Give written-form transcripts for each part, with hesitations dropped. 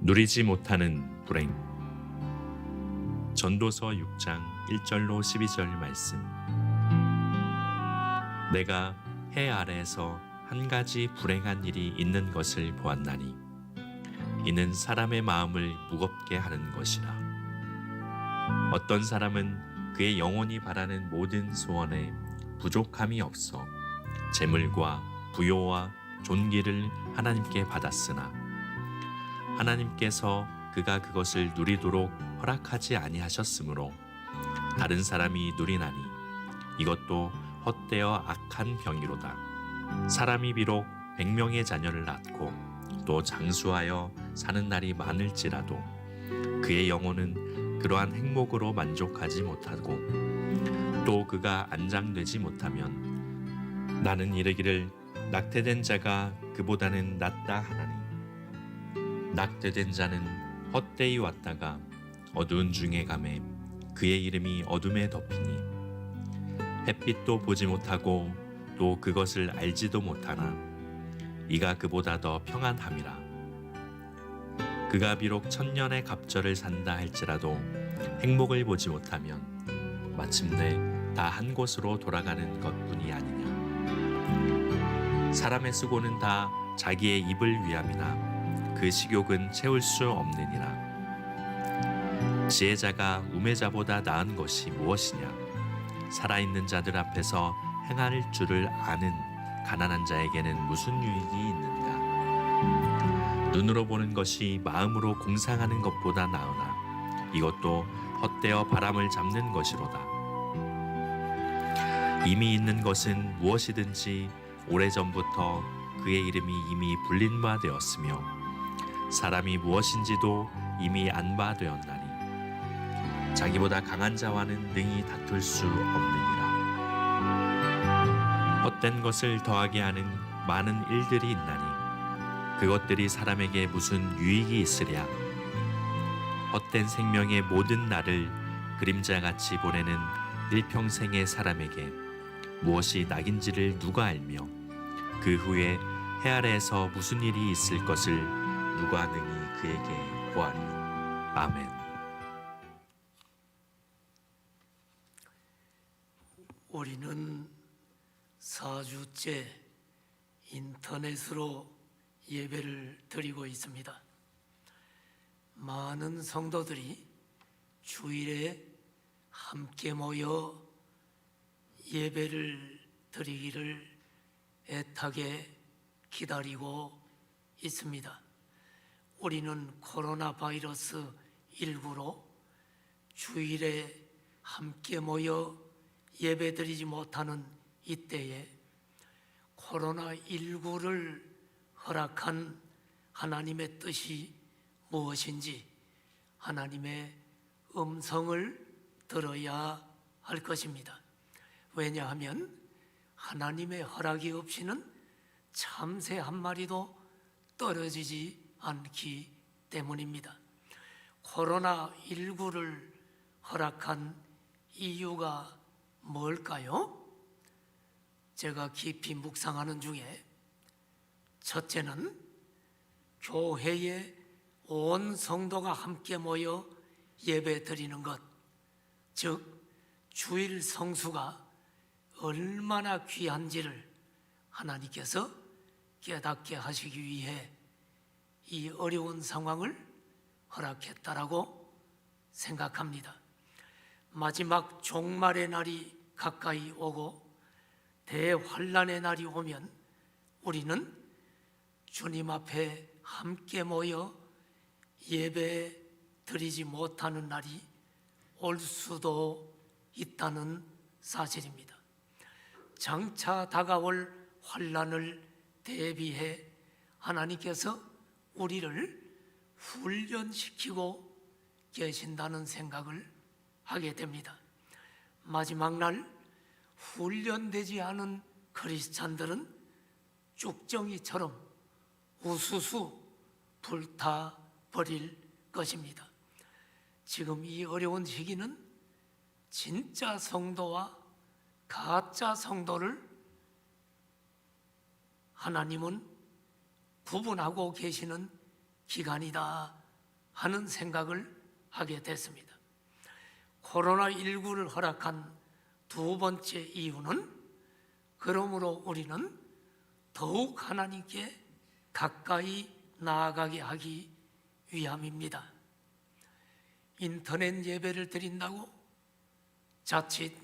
누리지 못하는 불행. 전도서 6장 1절로 12절 말씀. 내가 해 아래에서 한 가지 불행한 일이 있는 것을 보았나니 이는 사람의 마음을 무겁게 하는 것이라. 어떤 사람은 그의 영혼이 바라는 모든 소원에 부족함이 없어 재물과 부요와 존귀를 하나님께 받았으나 하나님께서 그가 그것을 누리도록 허락하지 아니하셨으므로 다른 사람이 누리나니 이것도 헛되어 악한 병이로다. 사람이 비록 100명의 자녀를 낳고 또 장수하여 사는 날이 많을지라도 그의 영혼은 그러한 행복으로 만족하지 못하고 또 그가 안장되지 못하면 나는 이르기를 낙태된 자가 그보다는 낫다 하나니 낙태된 자는 헛되이 왔다가 어두운 중에 가매 그의 이름이 어둠에 덮이니 햇빛도 보지 못하고 또 그것을 알지도 못하나 이가 그보다 더 평안함이라. 그가 비록 1000년의 갑절을 산다 할지라도 행복을 보지 못하면 마침내 다 한 곳으로 돌아가는 것뿐이 아니냐. 사람의 수고는 다 자기의 입을 위함이나 그 식욕은 채울 수 없느니라. 지혜자가 우매자보다 나은 것이 무엇이냐. 살아있는 자들 앞에서 행할 줄을 아는 가난한 자에게는 무슨 유익이 있는가. 눈으로 보는 것이 마음으로 공상하는 것보다 나으나 이것도 헛되어 바람을 잡는 것이로다. 이미 있는 것은 무엇이든지 오래전부터 그의 이름이 이미 불린 바 되었으며 사람이 무엇인지도 이미 안 바 되었나니 자기보다 강한 자와는 능히 다툴 수 없느니라. 헛된 것을 더하게 하는 많은 일들이 있나니 그것들이 사람에게 무슨 유익이 있으랴. 헛된 생명의 모든 날을 그림자같이 보내는 일평생의 사람에게 무엇이 낙인지를 누가 알며 그 후에 해 아래에서 무슨 일이 있을 것을 누가 능히 그에게 구하리. 아멘. 우리는 4주째 인터넷으로 예배를 드리고 있습니다. 많은 성도들이 주일에 함께 모여 예배를 드리기를 애타게 기다리고 있습니다. 우리는 코로나 바이러스 19로 주일에 함께 모여 예배드리지 못하는 이때에 코로나 19를 허락한 하나님의 뜻이 무엇인지 하나님의 음성을 들어야 할 것입니다. 왜냐하면 하나님의 허락이 없이는 참새 한 마리도 떨어지지 않기 때문입니다. 코로나19를 허락한 이유가 뭘까요? 제가 깊이 묵상하는 중에 첫째는 교회에 온 성도가 함께 모여 예배 드리는 것, 즉 주일 성수가 얼마나 귀한지를 하나님께서 깨닫게 하시기 위해 이 어려운 상황을 허락했다라고 생각합니다. 마지막 종말의 날이 가까이 오고 대환란의 날이 오면 우리는 주님 앞에 함께 모여 예배 드리지 못하는 날이 올 수도 있다는 사실입니다. 장차 다가올 환란을 대비해 하나님께서 우리를 훈련시키고 계신다는 생각을 하게 됩니다. 마지막 날 훈련되지 않은 크리스찬들은 쭉정이처럼 우수수 불타버릴 것입니다. 지금 이 어려운 시기는 진짜 성도와 가짜 성도를 하나님은 구분하고 계시는 기간이다 하는 생각을 하게 됐습니다. 코로나19를 허락한 두 번째 이유는 그러므로 우리는 더욱 하나님께 가까이 나아가게 하기 위함입니다. 인터넷 예배를 드린다고 자칫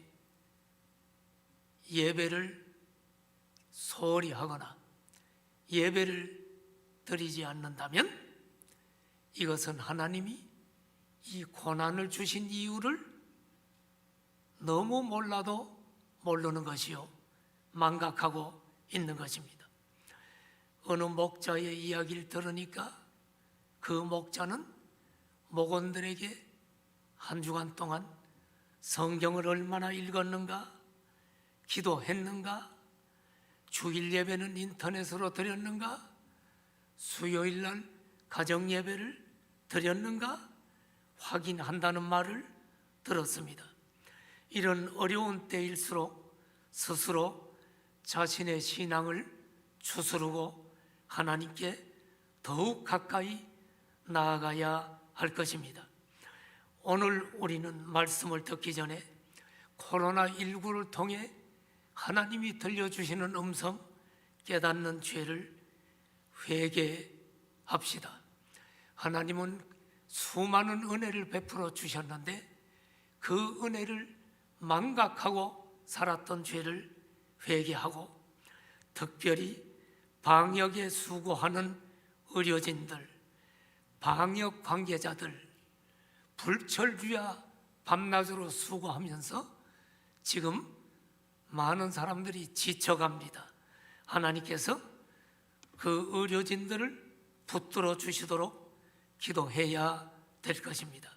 예배를 소홀히 하거나 예배를 드리지 않는다면 이것은 하나님이 이 고난을 주신 이유를 너무 몰라도 모르는 것이요 망각하고 있는 것입니다. 어느 목자의 이야기를 들으니까 그 목자는 목원들에게 한 주간 동안 성경을 얼마나 읽었는가, 기도했는가, 주일 예배는 인터넷으로 드렸는가, 수요일 날 가정 예배를 드렸는가 확인한다는 말을 들었습니다. 이런 어려운 때일수록 스스로 자신의 신앙을 추스르고 하나님께 더욱 가까이 나아가야 할 것입니다. 오늘 우리는 말씀을 듣기 전에 코로나19를 통해 하나님이 들려주시는 음성, 깨닫는 죄를 회개합시다. 하나님은 수많은 은혜를 베풀어 주셨는데 그 은혜를 망각하고 살았던 죄를 회개하고 특별히 방역에 수고하는 의료진들, 방역 관계자들, 불철주야 밤낮으로 수고하면서 지금 많은 사람들이 지쳐갑니다. 하나님께서 그 의료진들을 붙들어 주시도록 기도해야 될 것입니다.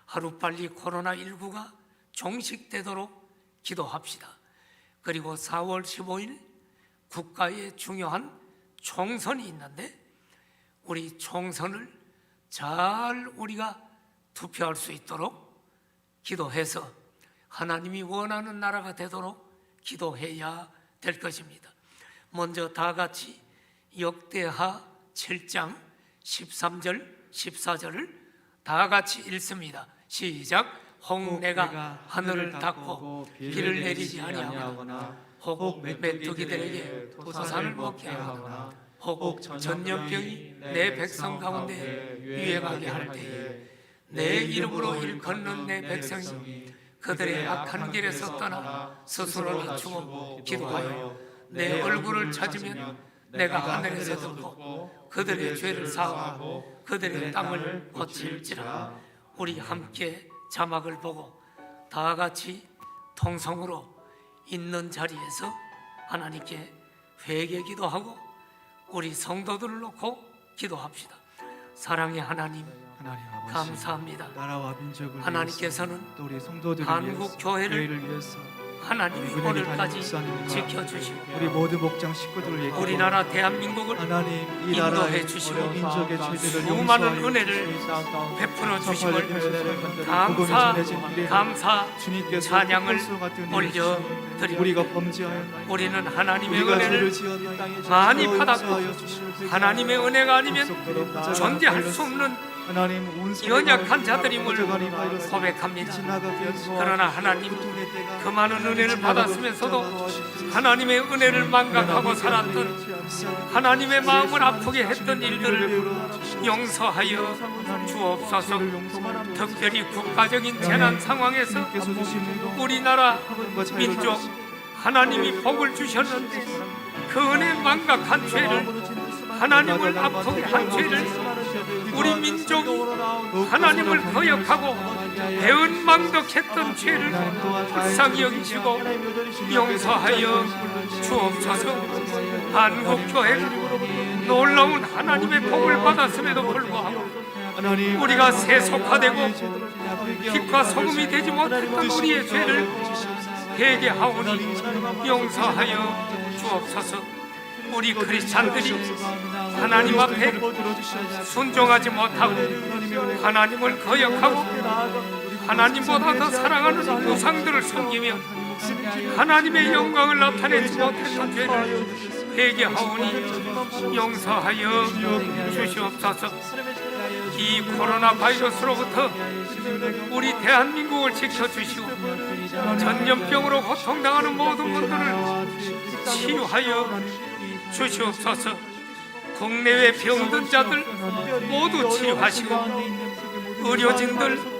하루빨리 코로나19가 종식되도록 기도합시다. 그리고 4월 15일 국가의 중요한 총선이 있는데 우리 총선을 잘 우리가 투표할 수 있도록 기도해서 하나님이 원하는 나라가 되도록 기도해야 될 것입니다. 먼저 다 같이 역대하 7장 13절 14절을 다 같이 읽습니다. 시작. 혹 내가 하늘을 닫고 비를 내리지 아니하거나 혹 메뚜기들에게 토산을 먹게 하거나 혹 전염병이 내 백성 가운데 유행하게 할 때에 내 이름으로 일컫는 내 백성이 그들의 악한 길에서 떠나 스스로 낮추고 기도하여 내 얼굴을 찾으면 내가 하늘에서 듣고 그들의 죄를 사하고 그들의 땅을 고칠지라. 우리 함께 자막을 보고 다 같이 통성으로 있는 자리에서 하나님께 회개 기도하고 우리 성도들을 놓고 기도합시다. 사랑의 하나님, 하나님 아버지, 감사합니다. 나라와 민족을 하나님께서는 위해서, 또 우리 성도들을 한국 위해서, 교회를 위해서 하나님이 우리 오늘까지 목사님과 지켜주시고 우리 모든 목장 식구들을 위해 우리나라 대한민국을 하나님 이 인도해 나라의 주시고 어려운 민족의 죄들을 수많은 용서하여 은혜를 주시옵소서. 베풀어 주심을 복음이 감사, 전해진 이래 감사, 주님께서 찬양을 흑hol수 같은 올려드립니다. 우리가 범죄하였나이다. 우리는 하나님의 우리가 은혜를 죄를 지었나이다. 이 땅에 많이 죄를 받았고 용서하여 주시옵소서. 하나님의 은혜가 아니면 속속들이 부자가 존재할 수 걸렸습니다. 없는 하나님 온 연약한 세계가 자들임을 가져가니 바이러스 고백합니다. 지나가게 해주시옵소서. 그러나 하나님 고통의 때가 그 많은 은혜를 지나가도록 받았으면서도 붙잡아주시옵소서. 하나님의 은혜를 망각하고 살았던 하나님의 마음을 아프게 했던 일들을 용서하여 주옵소서. 특별히 국가적인 재난 상황에서 우리나라 민족 하나님이 복을 주셨는데 그 은혜 망각한 죄를 하나님을 아프게 한 죄를 우리 민족이 하나님을 거역하고 배은망덕했던 죄를 불쌍히 여기시고 용서하여 주옵소서. 한국교회가 놀라운 하나님의 복을 받았음에도 불구하고 우리가 세속화되고 빛과 소금이 되지 못했던 우리의 죄를 회개하오니 용서하여 주옵소서. 우리 크리스찬들이 하나님 앞에 순종하지 못하고 하나님을 거역하고 하나님보다 더 사랑하는 우상들을 섬기며 하나님의 영광을 나타내지 못했던 죄를 회개하오니 용서하여 주시옵소서. 이 코로나 바이러스로부터 우리 대한민국을 지켜주시고 전염병으로 고통당하는 모든 분들을 치유하여 주시옵소서. 국내외 병든 자들 모두 치유하시고 의료진들,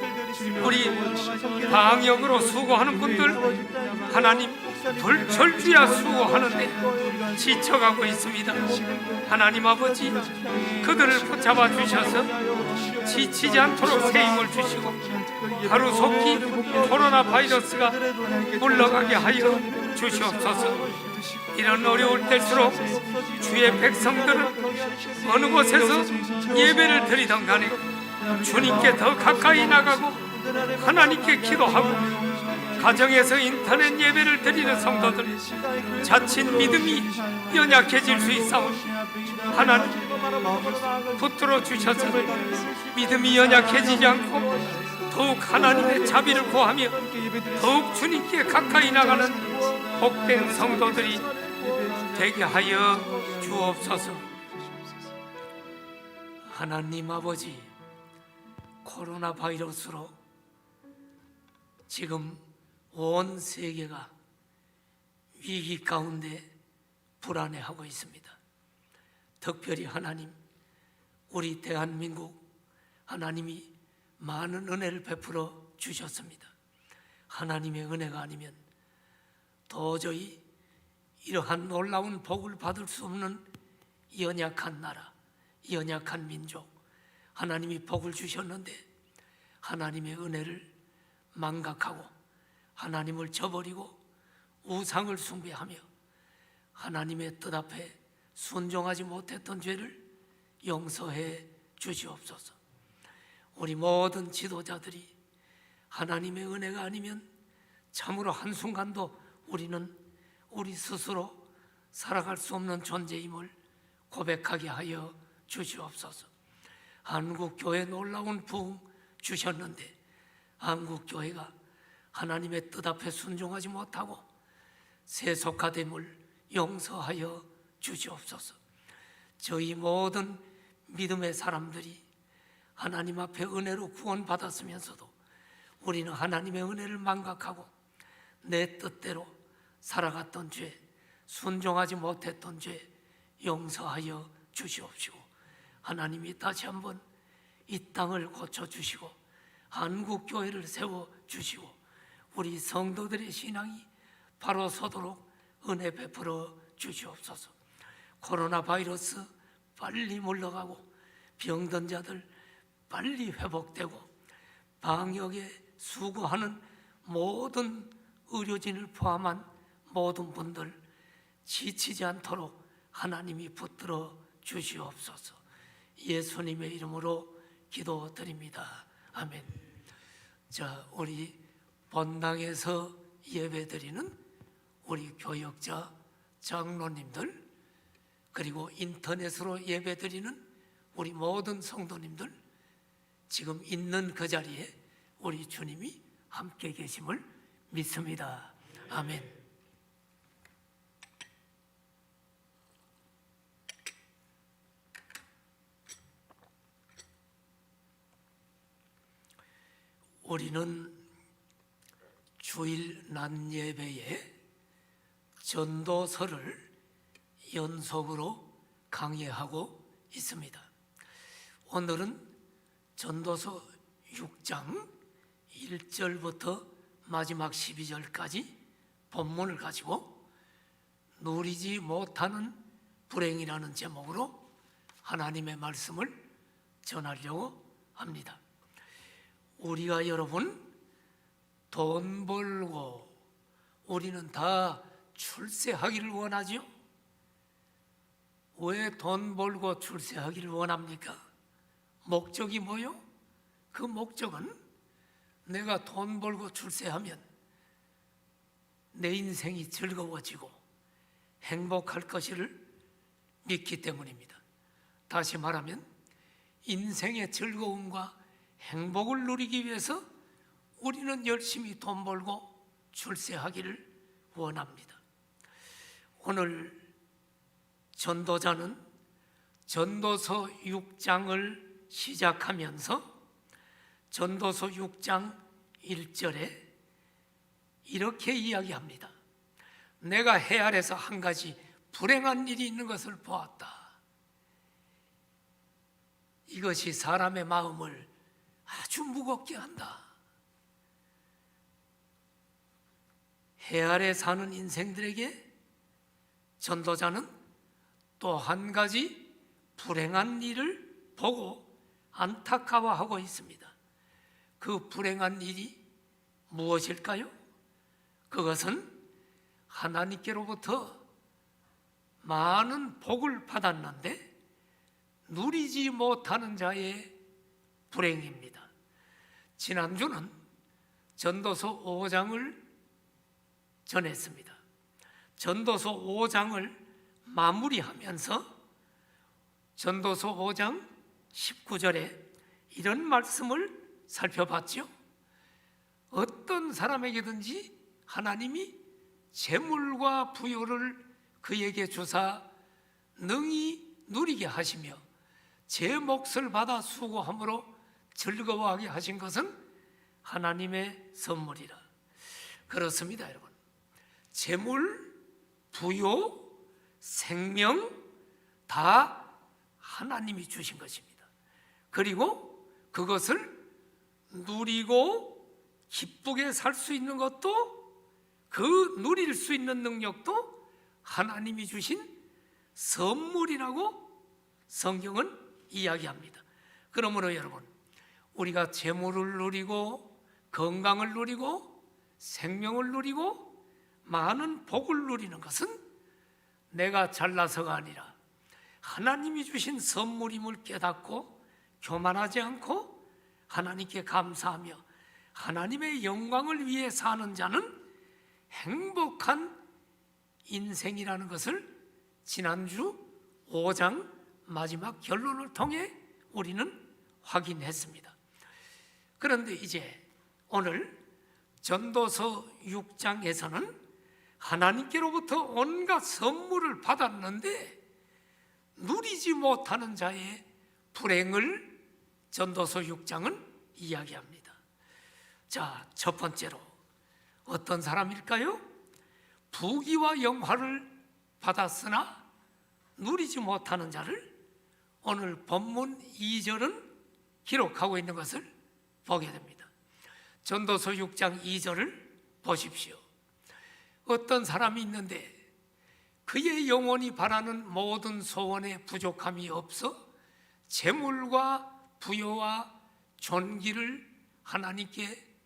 우리 방역으로 수고하는 분들 하나님 불철주야 수고하는데 지쳐가고 있습니다. 하나님 아버지, 그들을 붙잡아 주셔서 지치지 않도록 새 힘을 주시고 하루속히 코로나 바이러스가 물러가게 하여 주시옵소서. 이런 어려울 때일수록 주의 백성들은 어느 곳에서 예배를 드리던 간에 주님께 더 가까이 나가고 하나님께 기도하고, 가정에서 인터넷 예배를 드리는 성도들 자칫 믿음이 연약해질 수 있사오니 하나님 붙들어 주셔서 믿음이 연약해지지 않고 더욱 하나님의 자비를 구하며 더욱 주님께 가까이 나가는 복된 성도들이 되게 하여 주옵소서. 하나님 아버지, 코로나 바이러스로 지금 온 세계가 위기 가운데 불안해하고 있습니다. 특별히 하나님, 우리 대한민국 하나님이 많은 은혜를 베풀어 주셨습니다. 하나님의 은혜가 아니면 도저히 이러한 놀라운 복을 받을 수 없는 연약한 나라, 연약한 민족, 하나님이 복을 주셨는데 하나님의 은혜를 망각하고 하나님을 저버리고 우상을 숭배하며 하나님의 뜻 앞에 순종하지 못했던 죄를 용서해 주시옵소서. 우리 모든 지도자들이 하나님의 은혜가 아니면 참으로 한순간도 우리는 우리 스스로 살아갈 수 없는 존재임을 고백하게 하여 주시옵소서. 한국교회 놀라운 부흥 주셨는데 한국교회가 하나님의 뜻 앞에 순종하지 못하고 세속화됨을 용서하여 주시옵소서. 저희 모든 믿음의 사람들이 하나님 앞에 은혜로 구원받았으면서도 우리는 하나님의 은혜를 망각하고 내 뜻대로 살아갔던 죄, 순종하지 못했던 죄 용서하여 주시옵시고, 하나님이 다시 한번 이 땅을 고쳐주시고 한국교회를 세워주시고 우리 성도들의 신앙이 바로 서도록 은혜 베풀어 주시옵소서. 코로나 바이러스 빨리 물러가고 병든 자들 빨리 회복되고 방역에 수고하는 모든 의료진을 포함한 모든 분들 지치지 않도록 하나님이 붙들어 주시옵소서. 예수님의 이름으로 기도드립니다. 아멘. 자, 우리 본당에서 예배드리는 우리 교역자, 장로님들, 그리고 인터넷으로 예배드리는 우리 모든 성도님들, 지금 있는 그 자리에 우리 주님이 함께 계심을 믿습니다. 아멘. 우리는 주일 낮 예배에 전도서를 연속으로 강의하고 있습니다. 오늘은 전도서 6장 1절부터 마지막 12절까지 본문을 가지고 누리지 못하는 불행이라는 제목으로 하나님의 말씀을 전하려고 합니다. 우리가 여러분 돈 벌고 우리는 다 출세하기를 원하죠? 왜 돈 벌고 출세하기를 원합니까? 목적이 뭐요? 그 목적은 내가 돈 벌고 출세하면 내 인생이 즐거워지고 행복할 것을 믿기 때문입니다. 다시 말하면 인생의 즐거움과 행복을 누리기 위해서 우리는 열심히 돈 벌고 출세하기를 원합니다. 오늘 전도자는 전도서 6장을 시작하면서 전도서 6장 1절에 이렇게 이야기합니다. 내가 해 아래서 한 가지 불행한 일이 있는 것을 보았다. 이것이 사람의 마음을 아주 무겁게 한다. 해 아래 사는 인생들에게 전도자는 또 한 가지 불행한 일을 보고 안타까워하고 있습니다. 그 불행한 일이 무엇일까요? 그것은 하나님께로부터 많은 복을 받았는데 누리지 못하는 자의 불행입니다. 지난주는 전도서 5장을 전했습니다. 전도서 5장을 마무리하면서 전도서 5장 19절에 이런 말씀을 살펴봤죠. 어떤 사람에게든지 하나님이 재물과 부요를 그에게 주사 능히 누리게 하시며 제 몫을 받아 수고함으로 즐거워하게 하신 것은 하나님의 선물이라. 그렇습니다, 여러분. 재물, 부요, 생명 다 하나님이 주신 것입니다. 그리고 그것을 누리고 기쁘게 살 수 있는 것도, 그 누릴 수 있는 능력도 하나님이 주신 선물이라고 성경은 이야기합니다. 그러므로 여러분, 우리가 재물을 누리고 건강을 누리고 생명을 누리고 많은 복을 누리는 것은 내가 잘나서가 아니라 하나님이 주신 선물임을 깨닫고 교만하지 않고 하나님께 감사하며 하나님의 영광을 위해 사는 자는 행복한 인생이라는 것을 지난주 5장 마지막 결론을 통해 우리는 확인했습니다. 그런데 이제 오늘 전도서 6장에서는 하나님께로부터 온갖 선물을 받았는데 누리지 못하는 자의 불행을 전도서 6장은 이야기합니다. 자, 첫 번째로 어떤 사람일까요? 부귀와 영화를 받았으나 누리지 못하는 자를 오늘 본문 2절은 기록하고 있는 것을 보게 됩니다. 전도서 6장 2절을 보십시오. 어떤 사람이 있는데 그의 영혼이 바라는 모든 소원에 부족함이 없어 재물과 부여와 존귀를 하나님께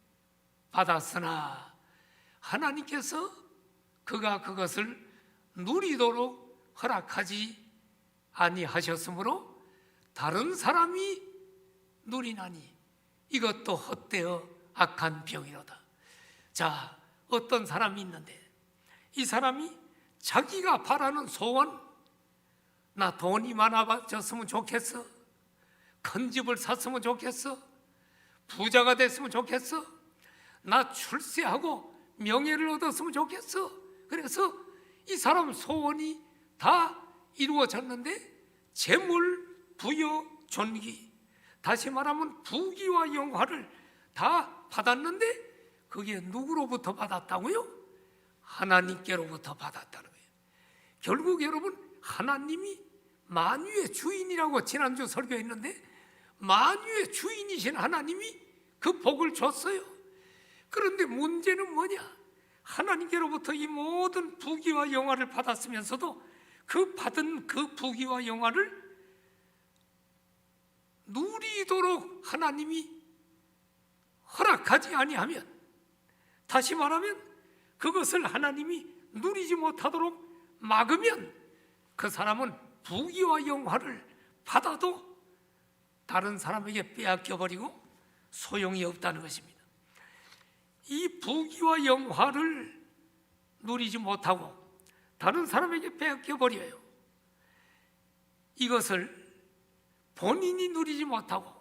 받았으나 하나님께서 그가 그것을 누리도록 허락하지 아니하셨으므로 다른 사람이 누리나니 이것도 헛되어 악한 병이로다. 자, 어떤 사람이 있는데 이 사람이 자기가 바라는 소원, 나 돈이 많아졌으면 좋겠어, 큰 집을 샀으면 좋겠어, 부자가 됐으면 좋겠어, 나 출세하고 명예를 얻었으면 좋겠어. 그래서 이 사람 소원이 다 이루어졌는데 재물, 부여, 존귀, 다시 말하면 부귀와 영화를 다 받았는데 그게 누구로부터 받았다고요? 하나님께로부터 받았다는 거예요. 결국 여러분, 하나님이 만유의 주인이라고 지난주 설교했는데 만유의 주인이신 하나님이 그 복을 줬어요. 그런데 문제는 뭐냐? 하나님께로부터 이 모든 부귀와 영화를 받았으면서도 그 받은 그 부귀와 영화를 누리도록 하나님이 허락하지 아니하면, 다시 말하면 그것을 하나님이 누리지 못하도록 막으면 그 사람은 부귀와 영화를 받아도 다른 사람에게 빼앗겨버리고 소용이 없다는 것입니다. 이 부귀와 영화를 누리지 못하고 다른 사람에게 빼앗겨버려요. 이것을 본인이 누리지 못하고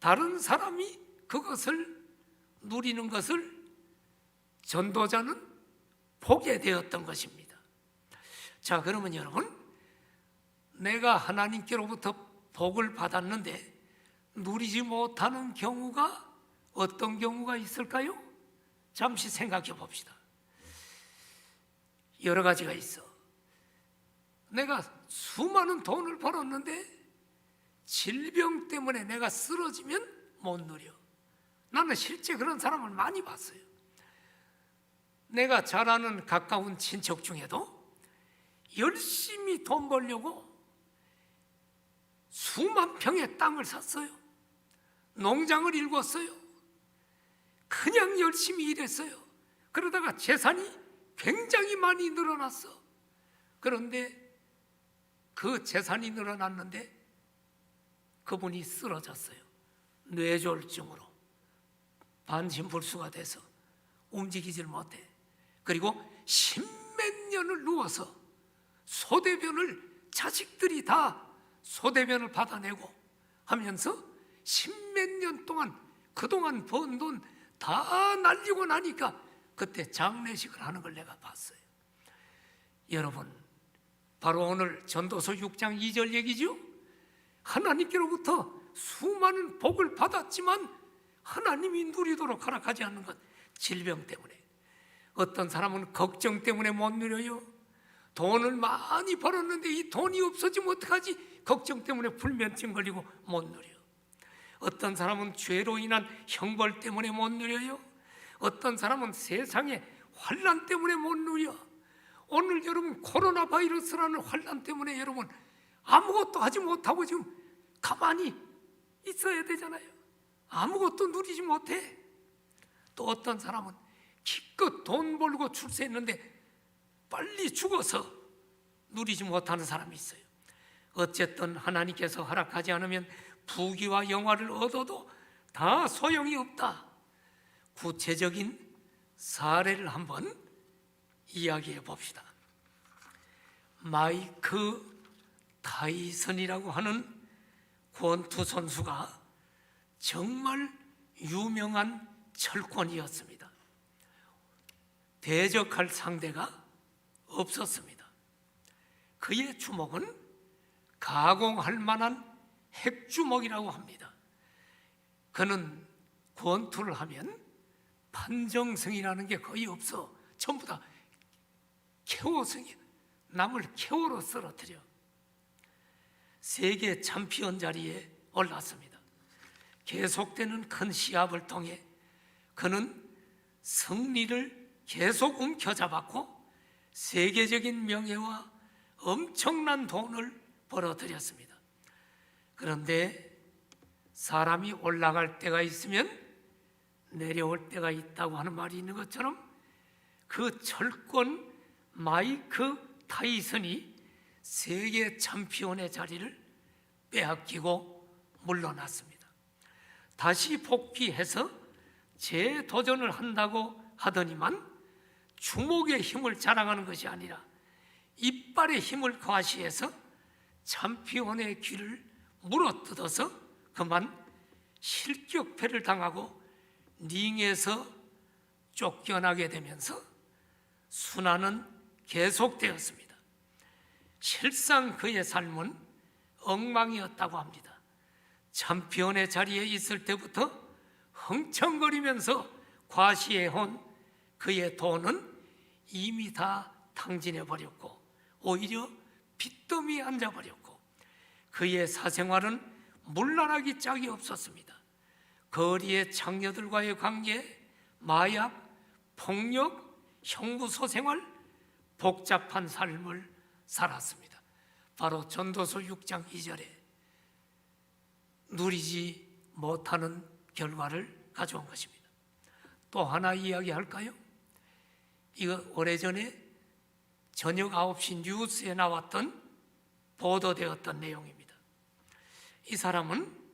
다른 사람이 그것을 누리는 것을 전도자는 보게 되었던 것입니다. 자, 그러면 여러분, 내가 하나님께로부터 복을 받았는데 누리지 못하는 경우가 어떤 경우가 있을까요? 잠시 생각해 봅시다. 여러 가지가 있어. 내가 수많은 돈을 벌었는데 질병 때문에 내가 쓰러지면 못 누려. 나는 실제 그런 사람을 많이 봤어요. 내가 잘 아는 가까운 친척 중에도 열심히 돈 벌려고 수만 평의 땅을 샀어요. 농장을 일궜어요. 그냥 열심히 일했어요. 그러다가 재산이 굉장히 많이 늘어났어. 그런데 그 재산이 늘어났는데 그분이 쓰러졌어요. 뇌졸중으로 반신불수가 돼서 움직이질 못해. 그리고 십몇 년을 누워서 소대변을 자식들이 다 소대변을 받아내고 하면서 십몇 년 동안 그동안 번 돈 다 날리고 나니까 그때 장례식을 하는 걸 내가 봤어요. 여러분, 바로 오늘 전도서 6장 2절 얘기죠. 하나님께로부터 수많은 복을 받았지만 하나님이 누리도록 허락하지 않는 것, 질병 때문에. 어떤 사람은 걱정 때문에 못 누려요. 돈을 많이 벌었는데 이 돈이 없어지면 어떡하지? 걱정 때문에 불면증 걸리고 못 누려. 어떤 사람은 죄로 인한 형벌 때문에 못 누려요. 어떤 사람은 세상의 환난 때문에 못 누려. 오늘 여러분 코로나 바이러스라는 환난 때문에 여러분 아무것도 하지 못하고 지금 가만히 있어야 되잖아요. 아무것도 누리지 못해. 또 어떤 사람은 기껏 돈 벌고 출세했는데 빨리 죽어서 누리지 못하는 사람이 있어요. 어쨌든 하나님께서 허락하지 않으면 부귀와 영화를 얻어도 다 소용이 없다. 구체적인 사례를 한번 이야기해 봅시다. 마이크 타이슨이라고 하는 권투 선수가 정말 유명한 철권이었습니다. 대적할 상대가 없었습니다. 그의 주먹은 가공할 만한 핵주먹이라고 합니다. 그는 권투를 하면 판정승이라는 게 거의 없어. 전부 다 KO승이야. 남을 KO로 쓰러뜨려. 세계 챔피언 자리에 올랐습니다. 계속되는 큰 시합을 통해 그는 승리를 계속 움켜잡았고 세계적인 명예와 엄청난 돈을 벌어들였습니다. 그런데 사람이 올라갈 때가 있으면 내려올 때가 있다고 하는 말이 있는 것처럼 그 철권 마이크 타이슨이 세계 챔피언의 자리를 빼앗기고 물러났습니다. 다시 복귀해서 재도전을 한다고 하더니만 주먹의 힘을 자랑하는 것이 아니라 이빨의 힘을 과시해서 챔피언의 귀를 물어뜯어서 그만 실격패를 당하고 링에서 쫓겨나게 되면서 순환은 계속되었습니다. 실상 그의 삶은 엉망이었다고 합니다. 챔피언의 자리에 있을 때부터 흥청거리면서 과시해온 그의 돈은 이미 다 탕진해 버렸고 오히려 빚더미에 앉아버렸고 그의 사생활은 문란하기 짝이 없었습니다. 거리의 창녀들과의 관계, 마약, 폭력, 형무소 생활, 복잡한 삶을 살았습니다. 바로 전도서 6장 2절에 누리지 못하는 결과를 가져온 것입니다. 또 하나 이야기할까요? 이거 오래전에 저녁 9시 뉴스에 나왔던 보도되었던 내용입니다. 이 사람은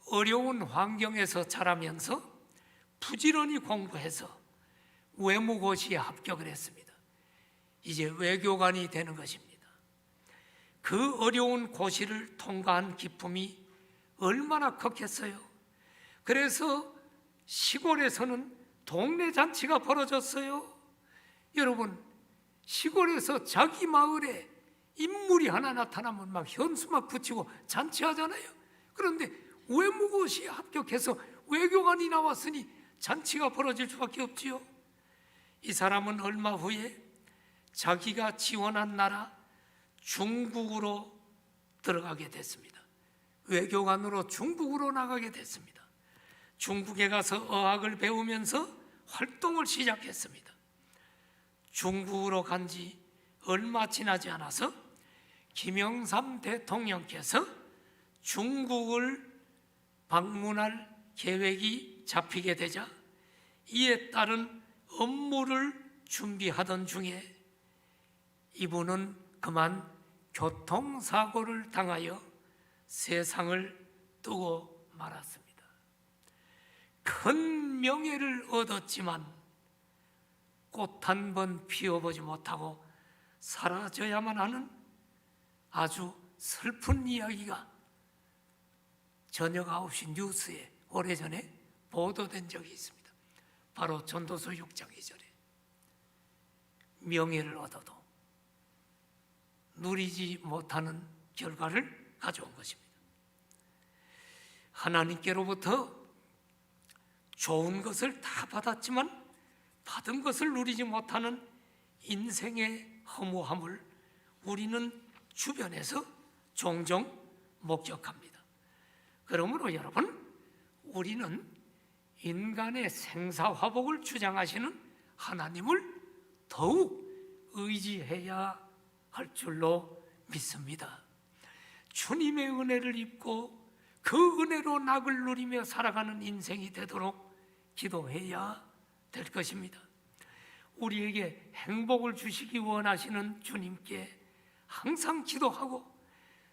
어려운 환경에서 자라면서 부지런히 공부해서 외무고시에 합격을 했습니다. 이제 외교관이 되는 것입니다. 그 어려운 고시를 통과한 기쁨이 얼마나 컸겠어요. 그래서 시골에서는 동네 잔치가 벌어졌어요. 여러분, 시골에서 자기 마을에 인물이 하나 나타나면 막 현수 막 붙이고 잔치하잖아요. 그런데 외무고시에 합격해서 외교관이 나왔으니 잔치가 벌어질 수밖에 없지요. 이 사람은 얼마 후에 자기가 지원한 나라 중국으로 들어가게 됐습니다. 외교관으로 중국으로 나가게 됐습니다. 중국에 가서 어학을 배우면서 활동을 시작했습니다. 중국으로 간 지 얼마 지나지 않아서 김영삼 대통령께서 중국을 방문할 계획이 잡히게 되자 이에 따른 업무를 준비하던 중에 이분은 그만 교통사고를 당하여 세상을 뜨고 말았습니다. 큰 명예를 얻었지만 꽃 한 번 피워보지 못하고 사라져야만 하는 아주 슬픈 이야기가 저녁 9시 뉴스에 오래전에 보도된 적이 있습니다. 바로 전도서 6장 2절에 명예를 얻어도 누리지 못하는 결과를 가져온 것입니다. 하나님께로부터 좋은 것을 다 받았지만 받은 것을 누리지 못하는 인생의 허무함을 우리는 주변에서 종종 목격합니다. 그러므로 여러분, 우리는 인간의 생사화복을 주장하시는 하나님을 더욱 의지해야 할 줄로 믿습니다. 주님의 은혜를 입고 그 은혜로 낙을 누리며 살아가는 인생이 되도록 기도해야 될 것입니다. 우리에게 행복을 주시기 원하시는 주님께 항상 기도하고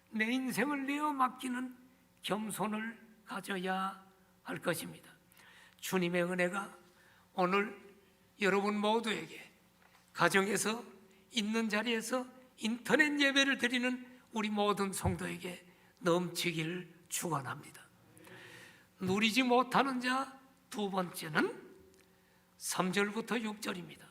내 인생을 내어 맡기는 겸손을 가져야 할 것입니다. 주님의 은혜가 오늘 여러분 모두에게 가정에서 있는 자리에서 인터넷 예배를 드리는 우리 모든 성도에게 넘치기를 축원합니다. 누리지 못하는 자 두 번째는 3절부터 6절입니다.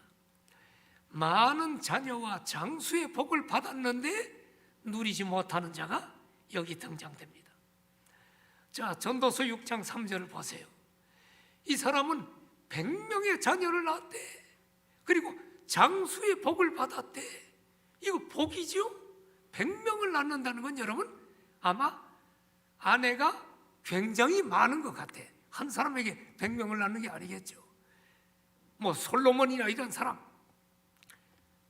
많은 자녀와 장수의 복을 받았는데 누리지 못하는 자가 여기 등장됩니다. 자, 전도서 6장 3절을 보세요. 이 사람은 100명의 자녀를 낳았대. 그리고 장수의 복을 받았대. 이거 복이죠? 100명을 낳는다는 건 여러분 아마 아내가 굉장히 많은 것 같아. 한 사람에게 100명을 낳는 게 아니겠죠. 뭐 솔로몬이나 이런 사람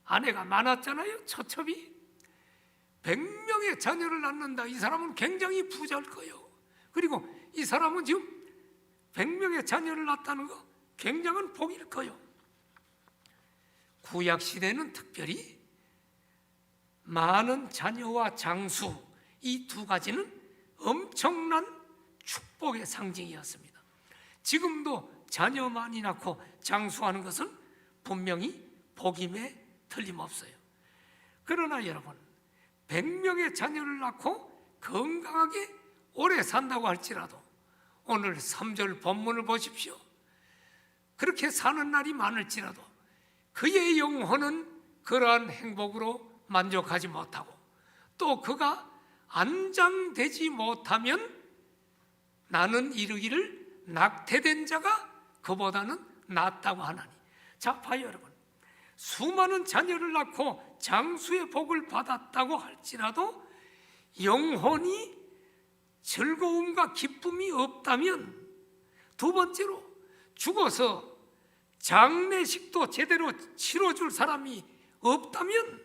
아내가 많았잖아요. 처첩이 100명의 자녀를 낳는다. 이 사람은 굉장히 부자일 거예요. 그리고 이 사람은 지금 100명의 자녀를 낳았다는 거 굉장한 복일 거예요. 구약 시대는 특별히 많은 자녀와 장수 이 두 가지는 엄청난 축복의 상징이었습니다. 지금도 자녀 많이 낳고 장수하는 것은 분명히 복임에 틀림없어요. 그러나 여러분 100명의 자녀를 낳고 건강하게 오래 산다고 할지라도 오늘 3절 본문을 보십시오. 그렇게 사는 날이 많을지라도 그의 영혼은 그러한 행복으로 만족하지 못하고 또 그가 안장되지 못하면 나는 이르기를 낙태된 자가 그보다는 낫다고 하나니. 자, 봐요 여러분. 수많은 자녀를 낳고 장수의 복을 받았다고 할지라도 영혼이 즐거움과 기쁨이 없다면, 두 번째로 죽어서 장례식도 제대로 치러줄 사람이 없다면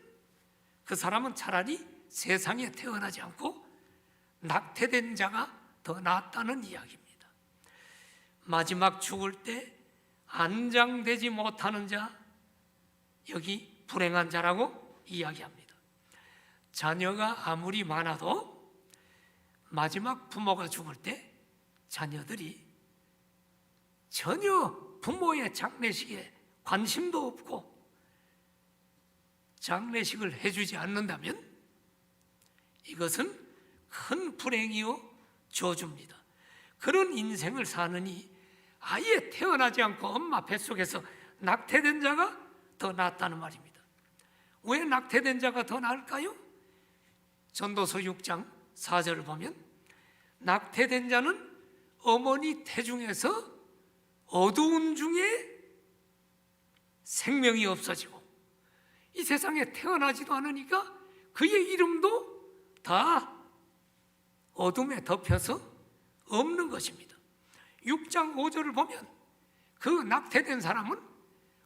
그 사람은 차라리 세상에 태어나지 않고 낙태된 자가 더 낫다는 이야기입니다. 마지막 죽을 때 안장되지 못하는 자, 여기 불행한 자라고 이야기합니다. 자녀가 아무리 많아도 마지막 부모가 죽을 때 자녀들이 전혀 부모의 장례식에 관심도 없고 장례식을 해주지 않는다면 이것은 큰 불행이요 저주입니다. 그런 인생을 사느니 아예 태어나지 않고 엄마 뱃속에서 낙태된 자가 더 낫다는 말입니다. 왜 낙태된 자가 더 나을까요? 전도서 6장 4절을 보면 낙태된 자는 어머니 태중에서 어두운 중에 생명이 없어지고 이 세상에 태어나지도 않으니까 그의 이름도 다 어둠에 덮여서 없는 것입니다. 6장 5절을 보면 그 낙태된 사람은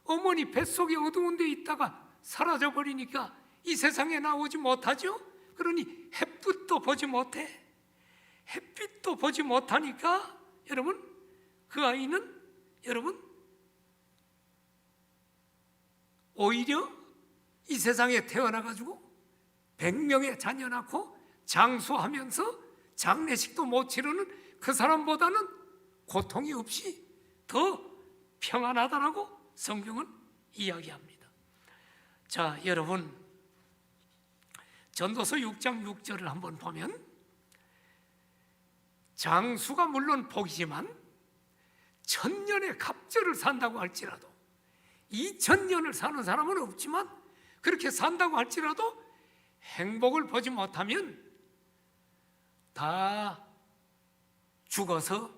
어머니 뱃속에 어두운 데 있다가 사라져버리니까 이 세상에 나오지 못하죠. 그러니 햇빛도 보지 못해. 햇빛도 보지 못하니까 여러분 그 아이는 여러분 오히려 이 세상에 태어나가지고 100명의 자녀 낳고 장수하면서 장례식도 못 치르는 그 사람보다는 고통이 없이 더 평안하다라고 성경은 이야기합니다. 자, 여러분 전도서 6장 6절을 한번 보면 장수가 물론 복이지만 1000년의 갑절을 산다고 할지라도 2000년을 사는 사람은 없지만 그렇게 산다고 할지라도 행복을 보지 못하면 다 죽어서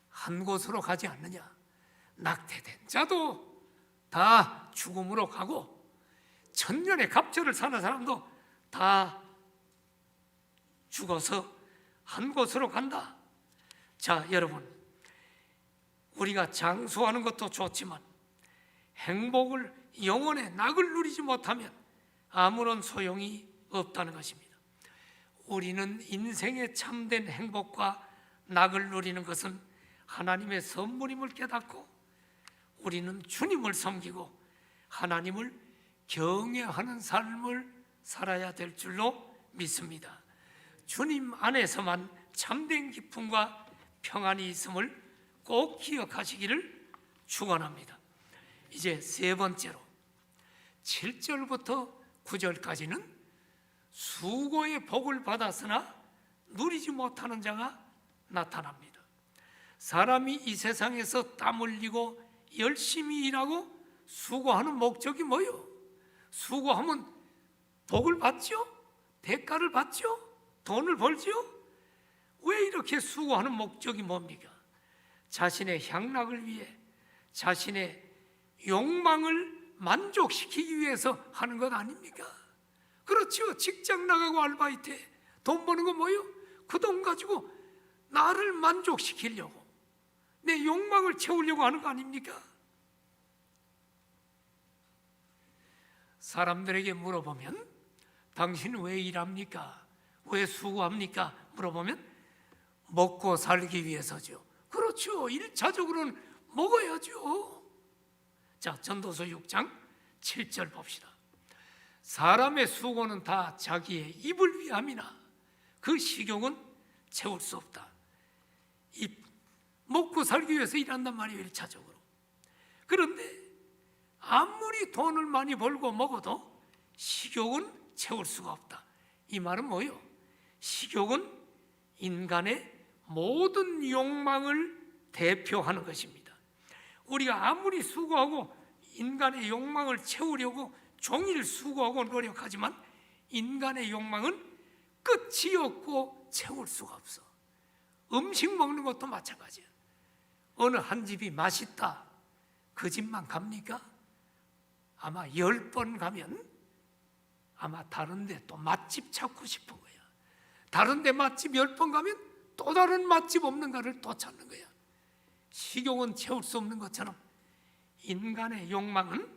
한 곳으로 가지 않느냐. 낙태된 자도 다 죽음으로 가고 1000년의 갑절을 사는 사람도 다 죽어서 한 곳으로 간다. 자, 여러분 우리가 장수하는 것도 좋지만 행복을 영원의 낙을 누리지 못하면 아무런 소용이 없다는 것입니다. 우리는 인생의 참된 행복과 낙을 누리는 것은 하나님의 선물임을 깨닫고 우리는 주님을 섬기고 하나님을 경외하는 삶을 살아야 될 줄로 믿습니다. 주님 안에서만 참된 기쁨과 평안이 있음을 꼭 기억하시기를 축원합니다. 이제 세 번째로 7절부터 9절까지는 수고의 복을 받았으나 누리지 못하는 자가 나타납니다. 사람이 이 세상에서 땀 흘리고 열심히 일하고 수고하는 목적이 뭐요? 수고하면 복을 받죠? 대가를 받죠? 돈을 벌죠? 왜 이렇게 수고하는 목적이 뭡니까? 자신의 향락을 위해 자신의 욕망을 만족시키기 위해서 하는 것 아닙니까? 그렇죠. 직장 나가고 아르바이트해 돈 버는 거 뭐요? 그 돈 가지고 나를 만족시키려고 내 욕망을 채우려고 하는 거 아닙니까? 사람들에게 물어보면 당신은 왜 일합니까? 왜 수고합니까? 물어보면 먹고 살기 위해서죠. 그렇죠. 1차적으로는 먹어야죠. 자, 전도서 6장 7절 봅시다. 사람의 수고는 다 자기의 입을 위함이나 그 식욕은 채울 수 없다. 먹고 살기 위해서 일한단 말이에요. 1차적으로. 그런데 아무리 돈을 많이 벌고 먹어도 식욕은 채울 수가 없다. 이 말은 뭐예요? 식욕은 인간의 모든 욕망을 대표하는 것입니다. 우리가 아무리 수고하고 인간의 욕망을 채우려고 종일 수고하고 노력하지만 인간의 욕망은 끝이 없고 채울 수가 없어. 음식 먹는 것도 마찬가지야. 어느 한 집이 맛있다. 그 집만 갑니까? 아마 10번 가면 아마 다른 데 또 맛집 찾고 싶은 거야. 다른 데 맛집 10번 가면 또 다른 맛집 없는가를 또 찾는 거야. 식욕은 채울 수 없는 것처럼 인간의 욕망은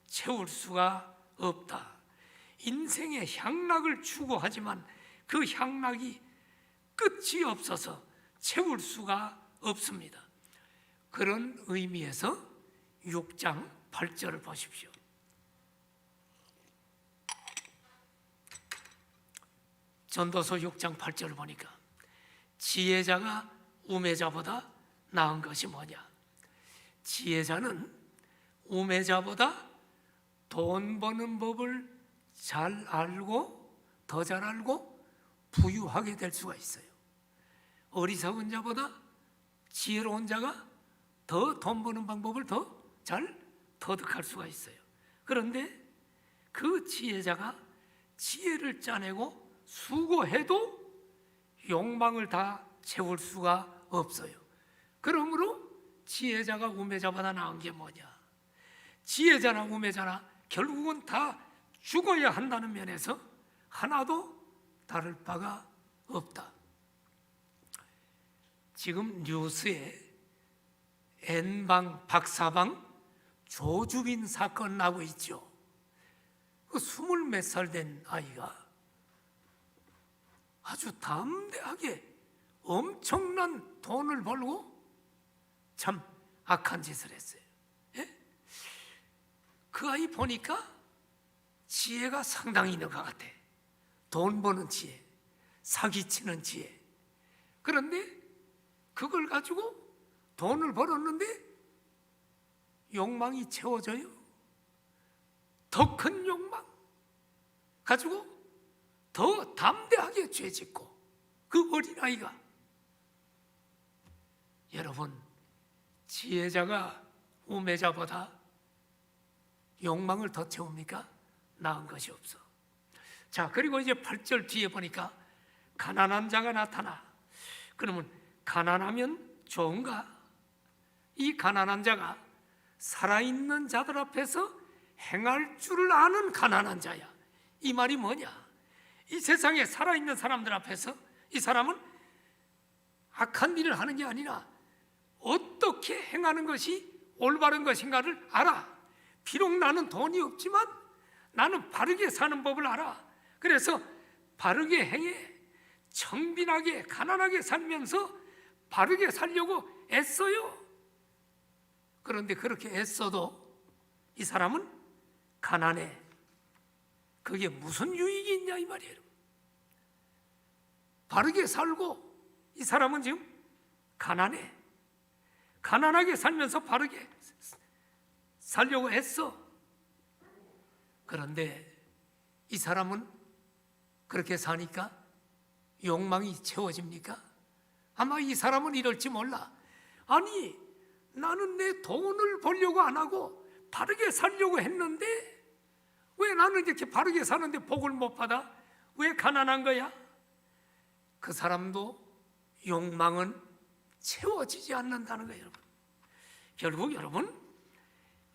채울 수가 없다. 인생의 향락을 추구하지만 그 향락이 끝이 없어서 채울 수가 없습니다. 그런 의미에서 6장 8절을 보십시오. 전도서 6장 8절을 보니까 지혜자가 우매자보다 나은 것이 뭐냐? 지혜자는 우매자보다 돈 버는 법을 잘 알고 더 잘 알고 부유하게 될 수가 있어요. 어리석은 자보다 지혜로운 자가 더 돈 버는 방법을 더 잘 터득할 수가 있어요. 그런데 그 지혜자가 지혜를 짜내고 수고해도 욕망을 다 채울 수가 없어요. 그러므로 지혜자가 우매자보다 나은 게 뭐냐? 지혜자나 우매자나 결국은 다 죽어야 한다는 면에서 하나도 다를 바가 없다. 지금 뉴스에 N방, 박사방 조주빈 사건 나고 있죠. 그 20몇 살 된 아이가 아주 담대하게 엄청난 돈을 벌고 참 악한 짓을 했어요. 예? 그 아이 보니까 지혜가 상당히 있는 것 같아. 돈 버는 지혜, 사기치는 지혜. 그런데 그걸 가지고 돈을 벌었는데 욕망이 채워져요. 더 큰 욕망 가지고 더 담대하게 죄 짓고, 그 어린아이가. 여러분, 지혜자가 우매자보다 욕망을 더 채웁니까? 나은 것이 없어. 자, 그리고 이제 8절 뒤에 보니까 가난한 자가 나타나. 그러면 가난하면 좋은가? 이 가난한 자가 살아있는 자들 앞에서 행할 줄을 아는 가난한 자야. 이 말이 뭐냐? 이 세상에 살아있는 사람들 앞에서 이 사람은 악한 일을 하는 게 아니라 어떻게 행하는 것이 올바른 것인가를 알아. 비록 나는 돈이 없지만 나는 바르게 사는 법을 알아. 그래서 바르게 행해. 청빈하게 가난하게 살면서 바르게 살려고 애써요. 그런데 그렇게 애써도 이 사람은 가난해. 그게 무슨 유익이 있냐 이 말이에요. 바르게 살고 이 사람은 지금 가난해. 가난하게 살면서 바르게 살려고 애써. 그런데 이 사람은 그렇게 사니까 욕망이 채워집니까? 아마 이 사람은 이럴지 몰라. 아니, 나는 내 돈을 벌려고 안 하고 바르게 살려고 했는데 왜 나는 이렇게 바르게 사는데 복을 못 받아? 왜 가난한 거야? 그 사람도 욕망은 채워지지 않는다는 거예요. 여러분, 결국 여러분,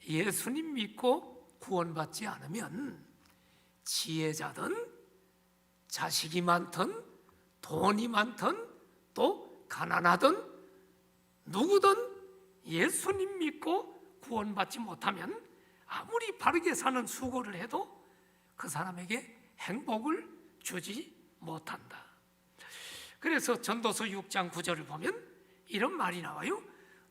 예수님 믿고 구원받지 않으면 지혜자든 자식이 많든 돈이 많든 또 가난하든 누구든 예수님 믿고 구원받지 못하면 아무리 바르게 사는 수고를 해도 그 사람에게 행복을 주지 못한다. 그래서 전도서 6장 9절을 보면 이런 말이 나와요.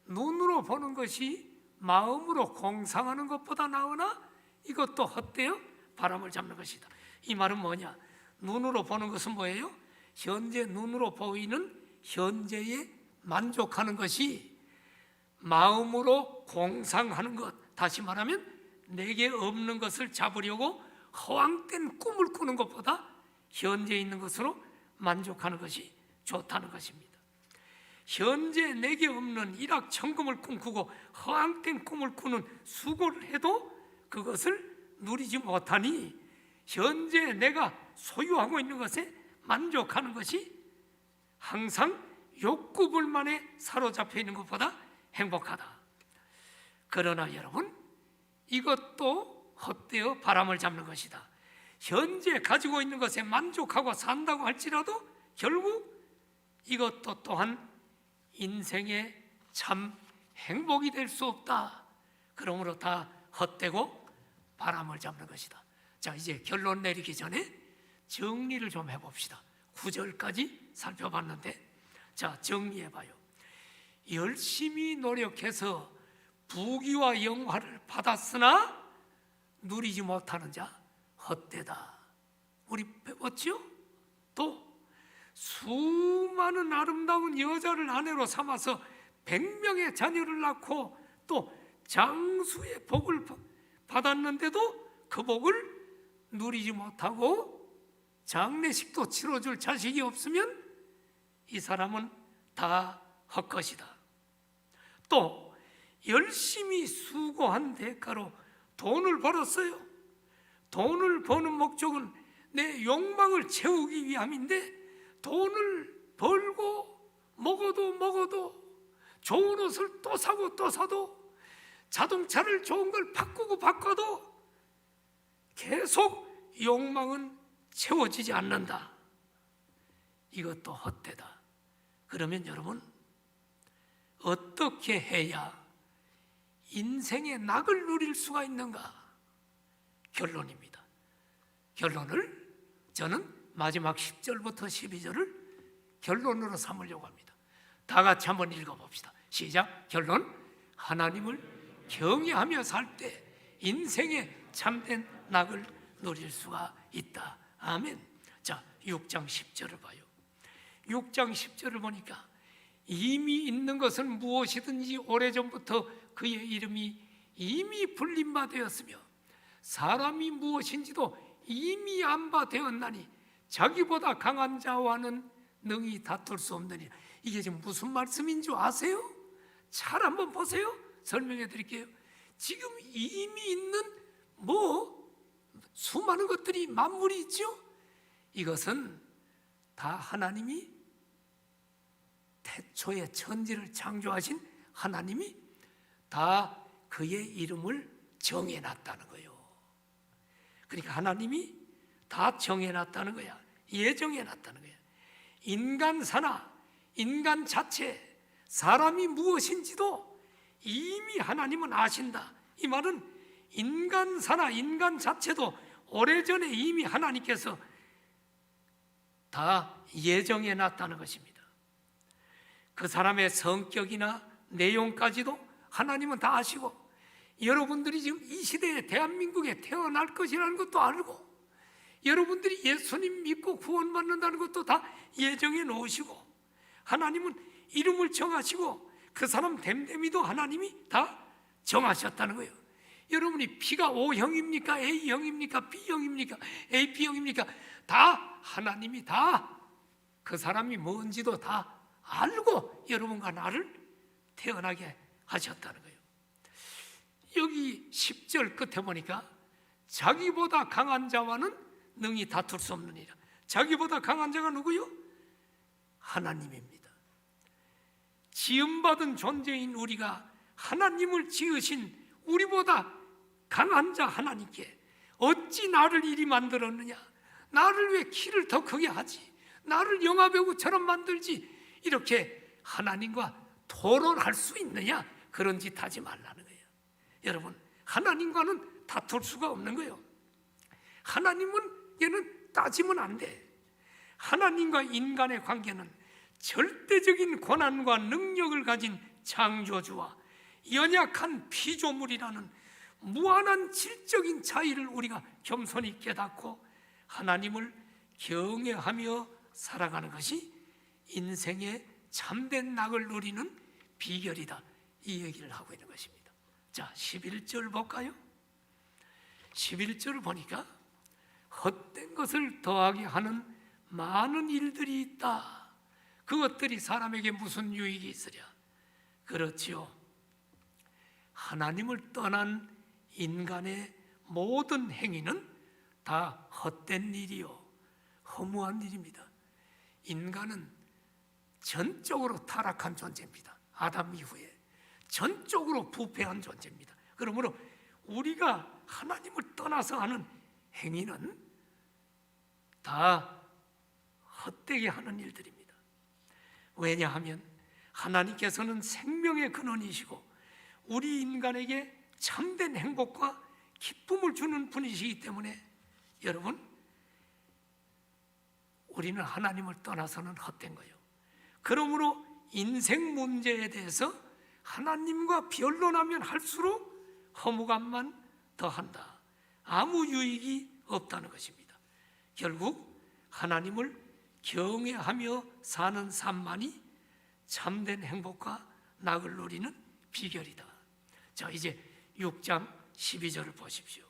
눈으로 보는 것이 마음으로 공상하는 것보다 나으나 이것도 헛되어 바람을 잡는 것이다. 이 말은 뭐냐? 눈으로 보는 것은 뭐예요? 현재 눈으로 보이는 현재에 만족하는 것이 마음으로 공상하는 것, 다시 말하면 내게 없는 것을 잡으려고 허황된 꿈을 꾸는 것보다 현재에 있는 것으로 만족하는 것이 좋다는 것입니다. 현재 내게 없는 일확천금을 꿈꾸고 허황된 꿈을 꾸는 수고를 해도 그것을 누리지 못하니 현재 내가 소유하고 있는 것에 만족하는 것이 항상 욕구불만에 사로잡혀 있는 것보다 행복하다. 그러나 여러분, 이것도 헛되어 바람을 잡는 것이다. 현재 가지고 있는 것에 만족하고 산다고 할지라도 결국 이것도 또한 인생의 참 행복이 될 수 없다. 그러므로 다 헛되고 바람을 잡는 것이다. 자, 이제 결론 내리기 전에 정리를 좀 해봅시다. 9절까지 살펴봤는데, 자, 정리해봐요. 열심히 노력해서 부귀와 영화를 받았으나 누리지 못하는 자 헛되다. 우리 배웠죠? 또 수많은 아름다운 여자를 아내로 삼아서 100명의 자녀를 낳고 또 장수의 복을 받았는데도 그 복을 누리지 못하고 장례식도 치러줄 자식이 없으면 이 사람은 다 헛것이다. 또 열심히 수고한 대가로 돈을 벌었어요. 돈을 버는 목적은 내 욕망을 채우기 위함인데, 돈을 벌고 먹어도 좋은 옷을 또 사고 또 사도, 자동차를 좋은 걸 바꿔도 계속 욕망은 채워지지 않는다. 이것도 헛되다. 그러면 여러분, 어떻게 해야 인생의 낙을 누릴 수가 있는가? 결론입니다. 결론을 저는 마지막 10절부터 12절을 결론으로 삼으려고 합니다. 다 같이 한번 읽어봅시다. 시작. 결론. 하나님을 경외하며 살 때 인생의 참된 낙을 누릴 수가 있다. 아멘. 자, 6장 10절을 봐요. 6장 10절을 보니까 이미 있는 것은 무엇이든지 오래전부터 그의 이름이 이미 불린 바 되었으며 사람이 무엇인지도 이미 안 바 되었나니 자기보다 강한 자와는 능히 다툴 수 없느니라. 이게 지금 무슨 말씀인 줄 아세요? 잘 한번 보세요. 설명해 드릴게요. 지금 이미 있는 수많은 것들이 만물이 있죠. 이것은 다 하나님이 태초에 천지를 창조하신 하나님이 다 그의 이름을 정해놨다는 거예요. 그러니까 하나님이 다 정해놨다는 거야. 예정해놨다는 거야. 인간사나 인간 자체, 사람이 무엇인지도 이미 하나님은 아신다. 이 말은 인간사나 인간 자체도 오래전에 이미 하나님께서 다 예정해놨다는 것입니다. 그 사람의 성격이나 내용까지도 하나님은 다 아시고, 여러분들이 지금 이 시대에 대한민국에 태어날 것이라는 것도 알고, 여러분들이 예수님 믿고 구원받는다는 것도 다 예정해 놓으시고, 하나님은 이름을 정하시고 그 사람 됨됨이도 하나님이 다 정하셨다는 거예요. 여러분이 B가 O형입니까? A형입니까? B형입니까? AB형입니까? 다 하나님이 다 그 사람이 뭔지도 다 알고 여러분과 나를 태어나게 하셨다는 거예요. 여기 10절 끝에 보니까 자기보다 강한 자와는 능히 다툴 수 없느니라. 자기보다 강한 자가 누구요? 하나님입니다. 지음받은 존재인 우리가 하나님을 지으신 우리보다 강한 자 하나님께 어찌 나를 이리 만들었느냐, 나를 왜 키를 더 크게 하지, 나를 영화배우처럼 만들지, 이렇게 하나님과 토론할 수 있느냐, 그런 짓 하지 말라는 거예요. 여러분, 하나님과는 다툴 수가 없는 거예요. 하나님은 얘는 따지면 안 돼. 하나님과 인간의 관계는 절대적인 권한과 능력을 가진 창조주와 연약한 피조물이라는 무한한 질적인 차이를 우리가 겸손히 깨닫고 하나님을 경외하며 살아가는 것이 인생의 참된 낙을 누리는 비결이다, 이 얘기를 하고 있는 것입니다. 자, 11절 볼까요? 11절을 보니까 헛된 것을 더하게 하는 많은 일들이 있다. 그것들이 사람에게 무슨 유익이 있으랴? 그렇지요. 하나님을 떠난 인간의 모든 행위는 다 헛된 일이요, 허무한 일입니다. 인간은 전적으로 타락한 존재입니다. 아담 이후에 전적으로 부패한 존재입니다. 그러므로 우리가 하나님을 떠나서 하는 행위는 다 헛되게 하는 일들입니다. 왜냐하면 하나님께서는 생명의 근원이시고 우리 인간에게 참된 행복과 기쁨을 주는 분이시기 때문에 여러분, 우리는 하나님을 떠나서는 헛된 거예요. 그러므로 인생 문제에 대해서 하나님과 변론하면 할수록 허무감만 더한다. 아무 유익이 없다는 것입니다. 결국 하나님을 경외하며 사는 삶만이 참된 행복과 낙을 누리는 비결이다. 자, 이제 6장 12절을 보십시오.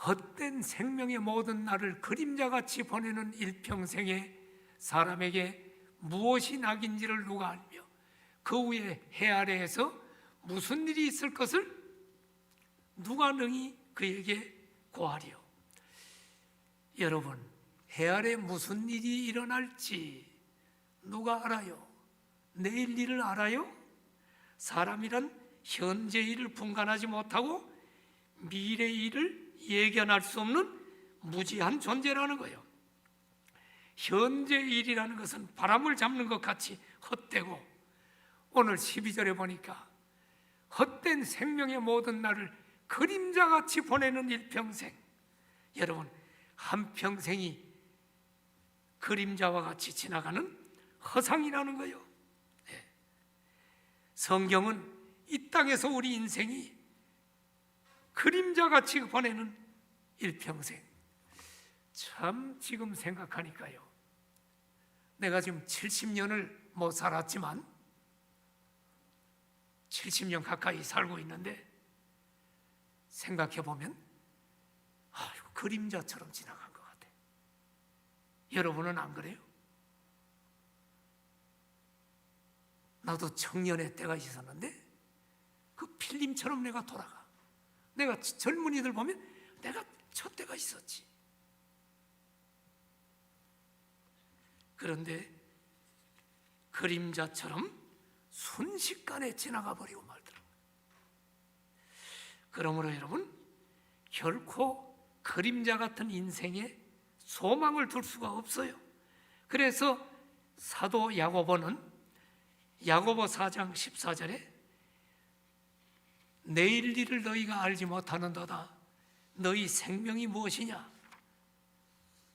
헛된 생명의 모든 날을 그림자같이 보내는 일평생에 사람에게 무엇이 낙인지를 누가 알며 그 후에 해 아래에서 무슨 일이 있을 것을 누가 능히 그에게 고하리요. 여러분, 해 아래 무슨 일이 일어날지 누가 알아요? 내일 일을 알아요? 사람이란 현재 일을 분간하지 못하고 미래 일을 예견할 수 없는 무지한 존재라는 거예요. 현재 일이라는 것은 바람을 잡는 것 같이 헛되고, 오늘 12절에 보니까 헛된 생명의 모든 날을 그림자같이 보내는 일평생. 여러분, 한평생이 그림자와 같이 지나가는 허상이라는 거예요. 네. 성경은 이 땅에서 우리 인생이 그림자같이 보내는 일평생. 참 지금 생각하니까요, 내가 지금 70년을 못 살았지만 70년 가까이 살고 있는데, 생각해보면 아이고, 그림자처럼 지나간 것 같아요. 여러분은 안 그래요? 나도 청년의 때가 있었는데 그 필름처럼 내가 돌아가. 내가 젊은이들 보면 내가 저 때가 있었지. 그런데 그림자처럼 순식간에 지나가 버리고 말더라고요. 그러므로 여러분, 결코 그림자 같은 인생에 소망을 둘 수가 없어요. 그래서 사도 야고보는 야고보 4장 14절에 내일 일을 너희가 알지 못하는도다. 너희 생명이 무엇이냐?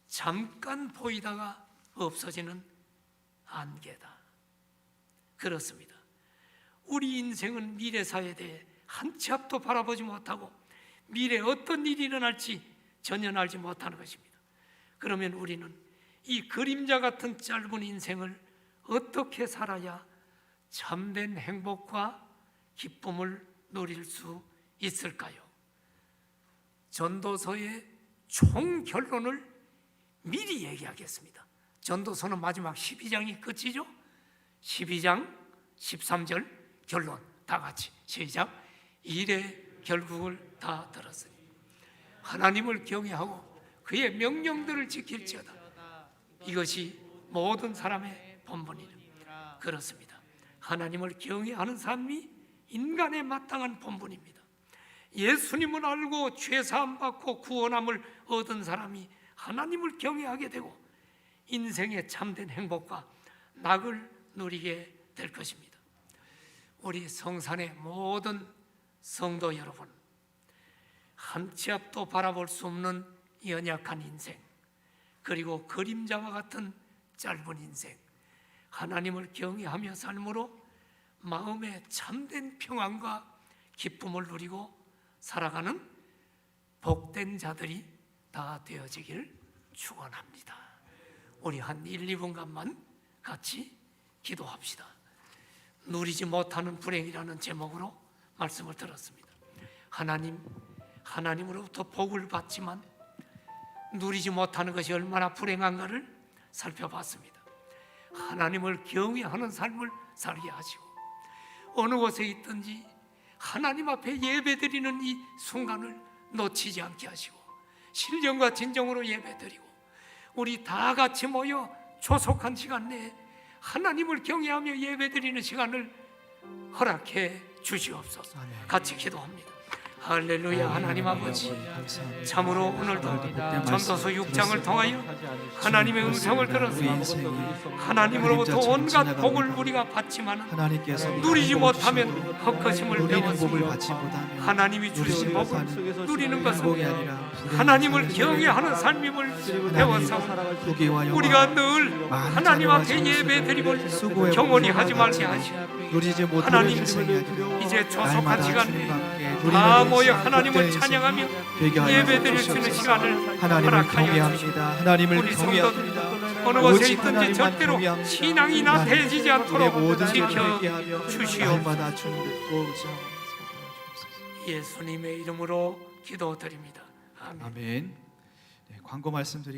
잠깐 보이다가 없어지는 안개다. 그렇습니다. 우리 인생은 미래사에 대해 한 치 앞도 바라보지 못하고 미래에 어떤 일이 일어날지 전혀 알지 못하는 것입니다. 그러면 우리는 이 그림자 같은 짧은 인생을 어떻게 살아야 참된 행복과 기쁨을 누릴 수 있을까요? 전도서의 총 결론을 미리 얘기하겠습니다. 전도서는 마지막 12장이 끝이죠. 12장 13절 결론 다 같이 시작. 일의 결국을 다 들었으니 하나님을 경외하고 그의 명령들을 지킬지어다. 이것이 모든 사람의 본분이라. 그렇습니다. 하나님을 경외하는 삶이 인간의 마땅한 본분입니다. 예수님을 알고 죄사함 받고 구원함을 얻은 사람이 하나님을 경외하게 되고 인생의 참된 행복과 낙을 누리게 될 것입니다. 우리 성산의 모든 성도 여러분, 한 치 앞도 바라볼 수 없는 연약한 인생, 그리고 그림자와 같은 짧은 인생, 하나님을 경외하며 삶으로 마음의 참된 평안과 기쁨을 누리고 살아가는 복된 자들이 다 되어지길 축원합니다. 우리 한 1, 2분간만 같이 기도합시다. 누리지 못하는 불행이라는 제목으로 말씀을 들었습니다. 하나님으로부터 복을 받지만 누리지 못하는 것이 얼마나 불행한가를 살펴봤습니다. 하나님을 경외하는 삶을 살게 하시고 어느 곳에 있든지 하나님 앞에 예배드리는 이 순간을 놓치지 않게 하시고 신령과 진정으로 예배드리고 우리 다 같이 모여 조속한 시간 내에 하나님을 경외하며 예배드리는 시간을 허락해 주시옵소서. 같이 기도합니다. 할렐루야. 하나님 아버지, 참으로 오늘도 전도서 6장을 통하여 하나님의 음성을 들어서 하나님으로부터 온갖 복을 우리가 받지만 누리지 못하면 헛것임을 배웠습니다. 하나님이 주신 복을 누리는 것은 하나님을 경외하는 삶임을 배워서 우리가 늘 하나님 앞에 예배드림을 경원히 하지 말게 하시고 하나님, 이제 조속한 시간 내에 다 모여 하나님을 찬양하며 예배드릴 수 있는 시간을 허락하여 주시고 우리 성도들 어느 곳에 있든지 절대로 신앙이 나태해지지 않도록 지켜주시옵소서. 예수님의 이름으로 기도드립니다. 아멘. 아멘. 네, 광고 말씀드리